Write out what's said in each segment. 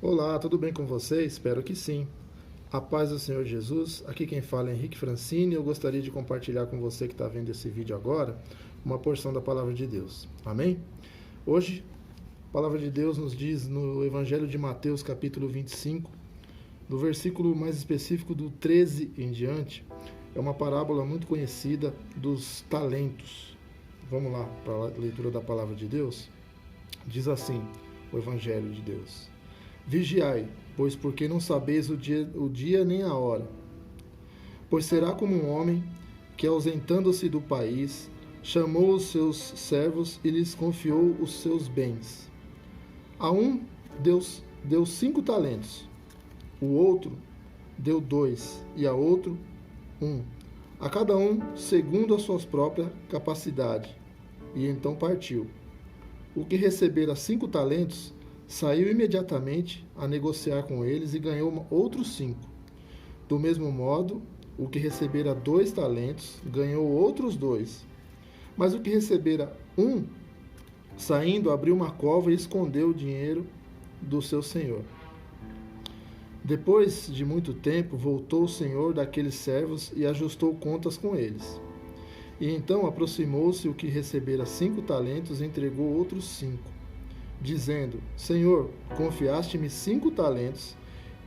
Olá, tudo bem com você? Espero que sim. A paz do Senhor Jesus, aqui quem fala é Henrique Francini. Eu gostaria de compartilhar com você que está vendo esse vídeo agora uma porção da Palavra de Deus. Amém? Hoje, a Palavra de Deus nos diz no Evangelho de Mateus, capítulo 25, do versículo mais específico do 13 em diante, é uma parábola muito conhecida dos talentos. Vamos lá para a leitura da Palavra de Deus? Diz assim o Evangelho de Deus: Vigiai, pois porque não sabeis o dia nem a hora. Pois será como um homem que, ausentando-se do país, chamou os seus servos e lhes confiou os seus bens. A um deu 5 talentos, o outro deu 2, e a outro 1, a cada um segundo a sua própria capacidade. E então partiu. O que recebera 5 talentos saiu imediatamente a negociar com eles e ganhou outros 5. Do mesmo modo, o que recebera 2 talentos ganhou outros 2. Mas o que recebera 1, saindo, abriu uma cova e escondeu o dinheiro do seu senhor. Depois de muito tempo, voltou o senhor daqueles servos e ajustou contas com eles. E então aproximou-se o que recebera 5 talentos e entregou outros 5, dizendo: Senhor, confiaste-me 5 talentos,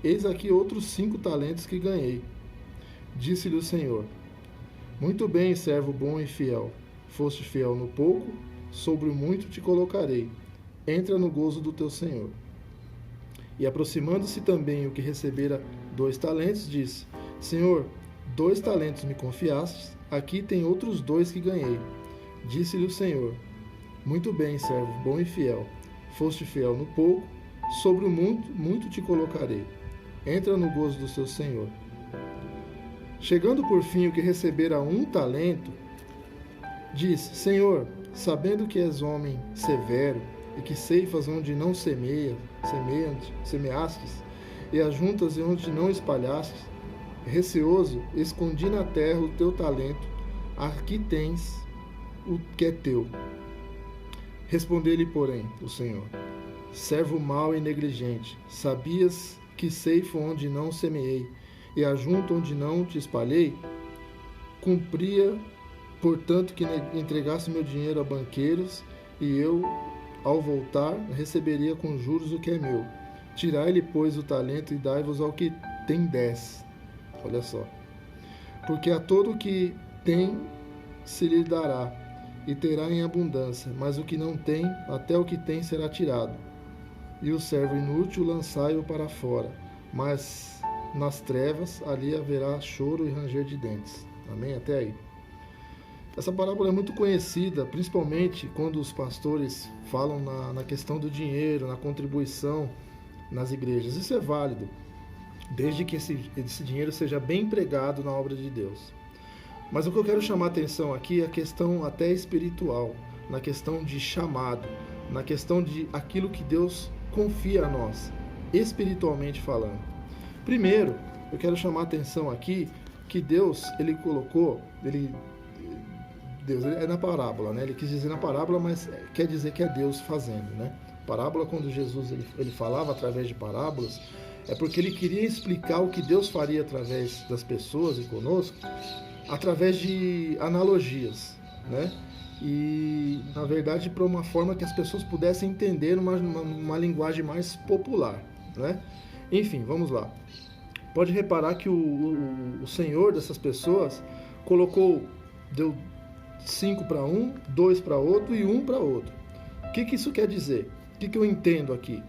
eis aqui outros 5 talentos que ganhei. Disse-lhe o Senhor: Muito bem, servo bom e fiel. Foste fiel no pouco, sobre o muito te colocarei. Entra no gozo do teu Senhor. E aproximando-se também o que recebera 2 talentos, disse: Senhor, 2 talentos me confiastes, aqui tem outros 2 que ganhei. Disse-lhe o Senhor: Muito bem, servo bom e fiel. Foste fiel no pouco, sobre o muito te colocarei. Entra no gozo do seu Senhor. Chegando por fim o que recebera 1 talento, disse: Senhor, sabendo que és homem severo, e que ceifas onde não semeastes, e ajuntas onde não espalhastes, receoso, escondi na terra o teu talento, aqui tens o que é teu. Respondeu-lhe, porém, o Senhor: Servo mau e negligente, sabias que ceifo onde não semeei, e ajunto onde não te espalhei? Cumpria, portanto, que entregasse meu dinheiro a banqueiros, e eu, ao voltar, receberia com juros o que é meu. Tirai-lhe, pois, o talento e dai-vos ao que tem 10. Olha só. Porque a todo o que tem se lhe dará, e terá em abundância, mas o que não tem, até o que tem será tirado. E o servo inútil lançai-o para fora, mas nas trevas ali haverá choro e ranger de dentes. Amém? Até aí. Essa parábola é muito conhecida, principalmente quando os pastores falam na questão do dinheiro, na contribuição nas igrejas. Isso é válido, desde que esse dinheiro seja bem empregado na obra de Deus. Mas o que eu quero chamar a atenção aqui é a questão até espiritual, na questão de chamado, na questão de aquilo que Deus confia a nós, espiritualmente falando. Primeiro, eu quero chamar a atenção aqui que Deus, Ele colocou, Deus é na parábola, né? Ele quis dizer na parábola, mas quer dizer que é Deus fazendo, né? Parábola, quando Jesus ele falava através de parábolas, é porque ele queria explicar o que Deus faria através das pessoas e conosco, através de analogias, né? E, na verdade, para uma forma que as pessoas pudessem entender uma linguagem mais popular, né? Enfim, vamos lá. Pode reparar que o Senhor dessas pessoas deu 5 para um, 2 para outro e 1 para outro. O que isso quer dizer? O que eu entendo aqui?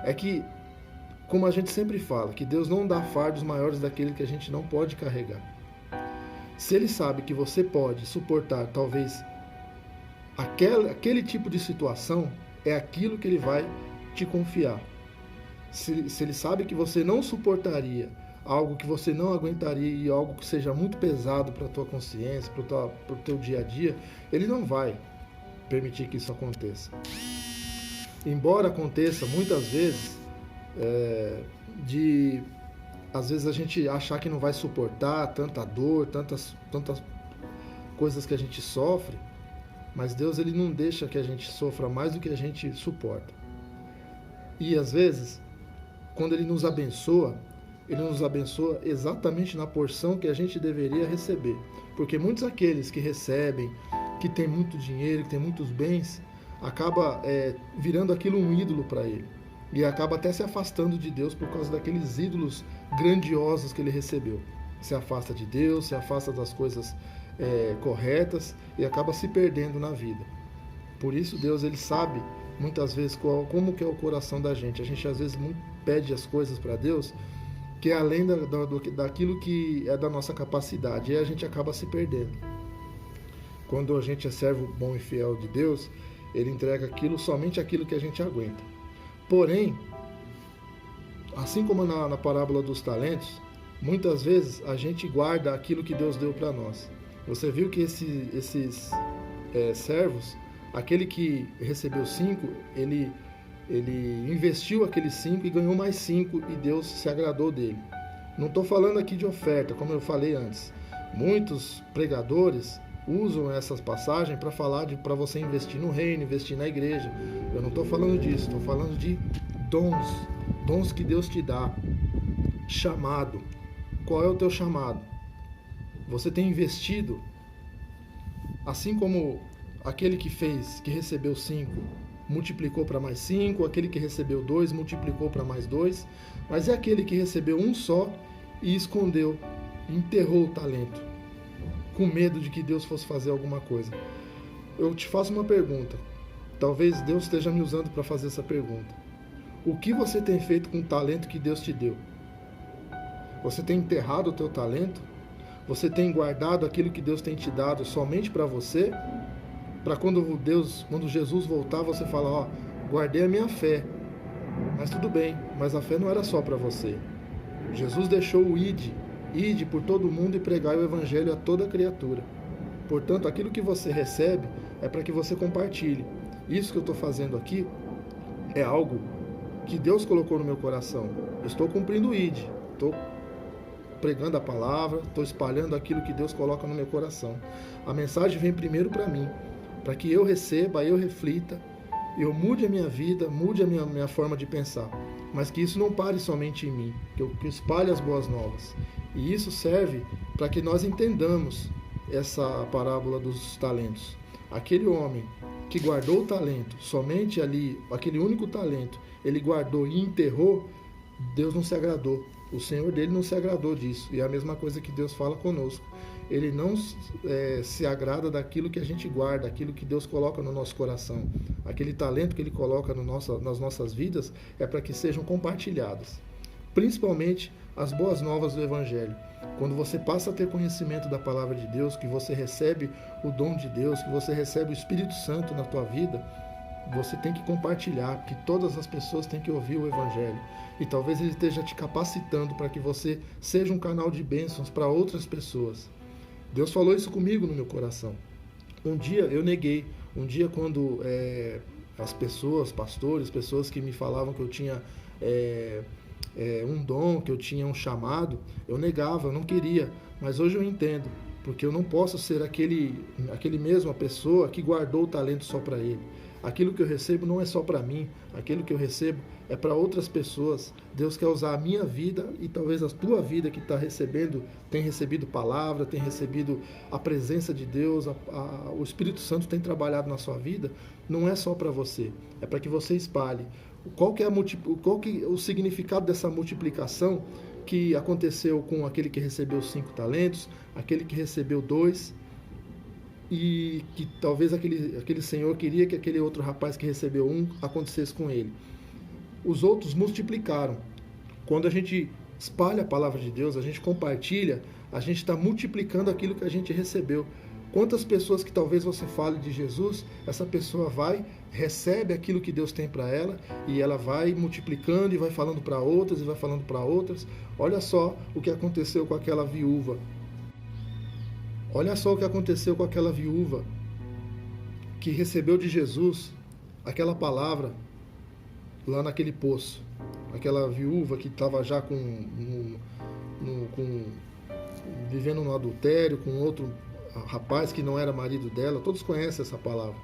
É que, como a gente sempre fala, que Deus não dá fardos maiores daquele que a gente não pode carregar. Se Ele sabe que você pode suportar, talvez, aquele tipo de situação, é aquilo que Ele vai te confiar. Se Ele sabe que você não suportaria algo que você não aguentaria e algo que seja muito pesado para a tua consciência, para o teu dia a dia, Ele não vai permitir que isso aconteça. Embora aconteça muitas vezes, às vezes a gente achar que não vai suportar tanta dor, tantas coisas que a gente sofre, mas Deus ele não deixa que a gente sofra mais do que a gente suporta. E às vezes quando Ele nos abençoa exatamente na porção que a gente deveria receber. Porque muitos aqueles que recebem, que têm muito dinheiro, que têm muitos bens, acaba virando aquilo um ídolo para ele. E acaba até se afastando de Deus por causa daqueles ídolos grandiosos que ele recebeu. Se afasta de Deus, se afasta das coisas corretas e acaba se perdendo na vida. Por isso Deus, Ele sabe muitas vezes como que é o coração da gente. A gente às vezes pede as coisas para Deus que é além daquilo que é da nossa capacidade, e a gente acaba se perdendo. Quando a gente é servo bom e fiel de Deus, Ele entrega somente aquilo que a gente aguenta. Porém, assim como na parábola dos talentos, muitas vezes a gente guarda aquilo que Deus deu para nós. Você viu que esses servos, aquele que recebeu 5, ele investiu aqueles 5 e ganhou mais 5 e Deus se agradou dele. Não estou falando aqui de oferta, como eu falei antes. Muitos pregadores usam essas passagens para falar para você investir no reino, investir na igreja. Eu não estou falando disso, estou falando de dons que Deus te dá. Chamado. Qual é o teu chamado? Você tem investido, assim como aquele que recebeu 5, multiplicou para mais 5, aquele que recebeu 2 multiplicou para mais 2, mas é aquele que recebeu um só e escondeu, enterrou o talento, com medo de que Deus fosse fazer alguma coisa. Eu te faço uma pergunta, talvez Deus esteja me usando para fazer essa pergunta. O que você tem feito com o talento que Deus te deu? Você tem enterrado o teu talento? Você tem guardado aquilo que Deus tem te dado somente para você? Para quando Jesus voltar, você fala, guardei a minha fé. Mas tudo bem, mas a fé não era só para você. Jesus deixou o ide por todo mundo e pregai o evangelho a toda criatura. Portanto, aquilo que você recebe é para que você compartilhe. Isso que eu estou fazendo aqui é algo que Deus colocou no meu coração. Eu estou cumprindo o ide, estou pregando a palavra, estou espalhando aquilo que Deus coloca no meu coração. A mensagem vem primeiro para mim, para que eu receba, eu reflita, eu mude a minha vida, mude a minha forma de pensar. Mas que isso não pare somente em mim, que eu espalhe as boas novas. E isso serve para que nós entendamos essa parábola dos talentos. Aquele homem que guardou o talento, somente ali, aquele único talento, ele guardou e enterrou, Deus não se agradou. O Senhor dele não se agradou disso. E é a mesma coisa que Deus fala conosco. Ele não se agrada daquilo que a gente guarda, aquilo que Deus coloca no nosso coração. Aquele talento que Ele coloca nas nossas vidas é para que sejam compartilhadas. Principalmente as boas novas do Evangelho. Quando você passa a ter conhecimento da Palavra de Deus, que você recebe o dom de Deus, que você recebe o Espírito Santo na tua vida, você tem que compartilhar, porque todas as pessoas têm que ouvir o Evangelho. E talvez Ele esteja te capacitando para que você seja um canal de bênçãos para outras pessoas. Deus falou isso comigo no meu coração. Um dia eu neguei. Um dia quando as pessoas, pastores, pessoas que me falavam que eu tinha um dom, que eu tinha um chamado, eu negava, eu não queria. Mas hoje eu entendo, porque eu não posso ser aquele mesmo pessoa que guardou o talento só para ele. Aquilo que eu recebo não é só para mim, aquilo que eu recebo é para outras pessoas. Deus quer usar a minha vida e talvez a tua vida que está recebendo, tem recebido palavra, tem recebido a presença de Deus, o Espírito Santo tem trabalhado na sua vida, não é só para você, é para que você espalhe. Qual que é o significado dessa multiplicação que aconteceu com aquele que recebeu 5 talentos, aquele que recebeu 2, e que talvez aquele senhor queria que aquele outro rapaz que recebeu 1 acontecesse com ele. Os outros multiplicaram. Quando a gente espalha a palavra de Deus, a gente compartilha, a gente está multiplicando aquilo que a gente recebeu. Quantas pessoas que talvez você fale de Jesus, essa pessoa recebe aquilo que Deus tem para ela, e ela vai multiplicando e vai falando para outras, e vai falando para outras. Olha só o que aconteceu com aquela viúva. Olha só o que aconteceu com aquela viúva que recebeu de Jesus aquela palavra lá naquele poço. Aquela viúva que estava já vivendo no adultério com outro rapaz que não era marido dela. Todos conhecem essa palavra.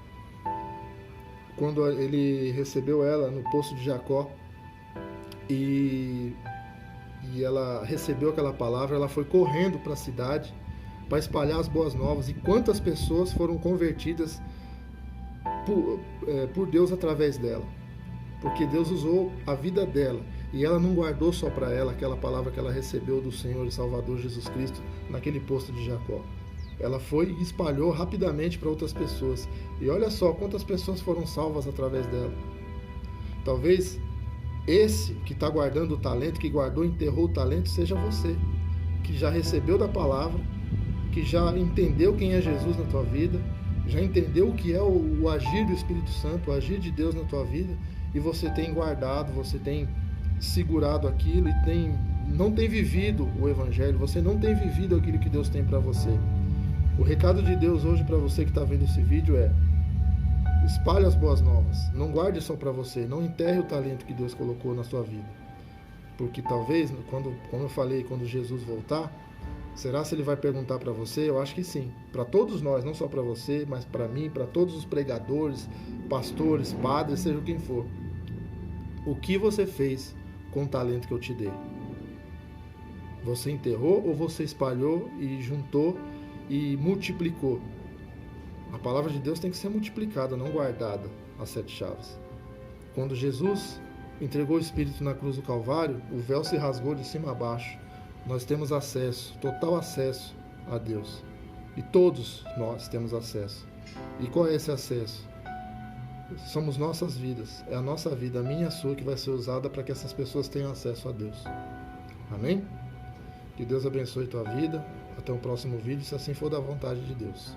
Quando ele recebeu ela no poço de Jacó, e ela recebeu aquela palavra, ela foi correndo para a cidade para espalhar as boas novas. E quantas pessoas foram convertidas por Deus através dela, porque Deus usou a vida dela, e ela não guardou só para ela aquela palavra que ela recebeu do Senhor e Salvador Jesus Cristo naquele poço de Jacó. Ela foi e espalhou rapidamente para outras pessoas, e olha só quantas pessoas foram salvas através dela. Talvez esse que está guardando o talento, que guardou e enterrou o talento, seja você, que já recebeu da palavra, que já entendeu quem é Jesus na tua vida, já entendeu o que é o agir do Espírito Santo, o agir de Deus na tua vida, e você tem guardado, você tem segurado aquilo e não tem vivido o Evangelho, você não tem vivido aquilo que Deus tem para você. O recado de Deus hoje para você que está vendo esse vídeo é: espalhe as boas novas, não guarde só para você, não enterre o talento que Deus colocou na sua vida, porque talvez, como eu falei, quando Jesus voltar, será se ele vai perguntar para você? Eu acho que sim, para todos nós, não só para você, mas para mim, para todos os pregadores, pastores, padres, seja quem for. O que você fez com o talento que eu te dei? Você enterrou ou você espalhou e juntou e multiplicou? A palavra de Deus tem que ser multiplicada, não guardada, as 7 chaves. Quando Jesus entregou o Espírito na cruz do Calvário, o véu se rasgou de cima a baixo. Nós temos acesso, total acesso a Deus. E todos nós temos acesso. E qual é esse acesso? Somos nossas vidas. É a nossa vida, a minha e a sua, que vai ser usada para que essas pessoas tenham acesso a Deus. Amém? Que Deus abençoe tua vida. Até o próximo vídeo, se assim for da vontade de Deus.